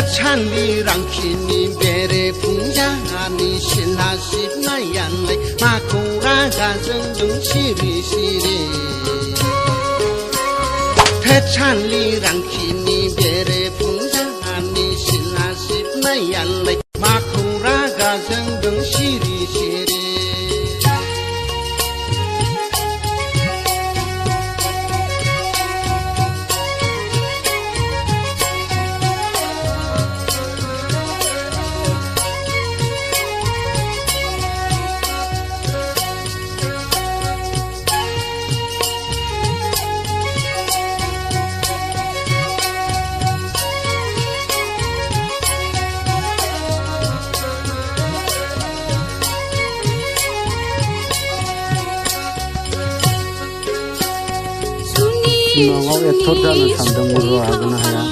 찬리 랑키니 베레 풍자니 신하십 나얀래 마코라가 정정 시리시리 태찬리 랑키니 베레 풍자니 신하십 나얀래 마코라가 정정 시리시리 Nongok etor dana sandang muru agna haya.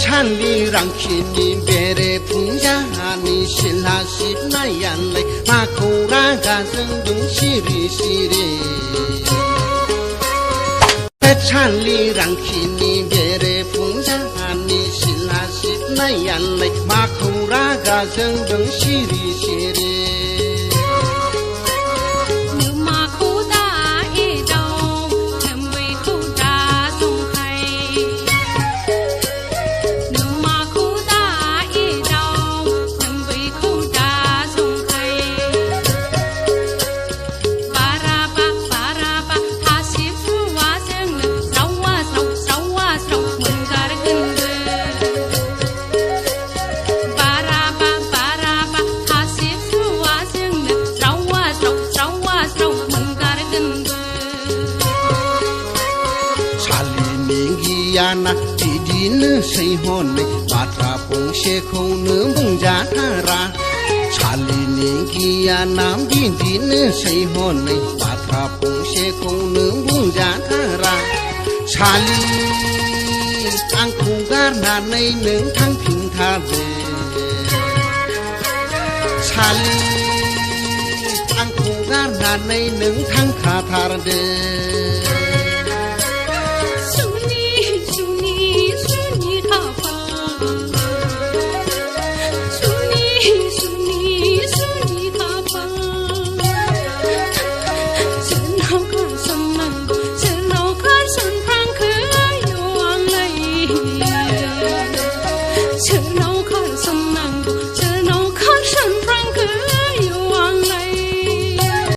찬리 랑키니 베레 풍자니 신하십 나얀래 마코라가 정정 시리시리 찬리 랑키니 베레 풍자니 신하십 나얀래 마코라가 정정 시리시리 Yana tidin sei honne matra pongse khone mungja thara chalini giyana bindin sei honne matra pongse khone mungja thara chali angkhugar nanai neng thang phing tha de chali angkhugar nanai neng thang kha thar de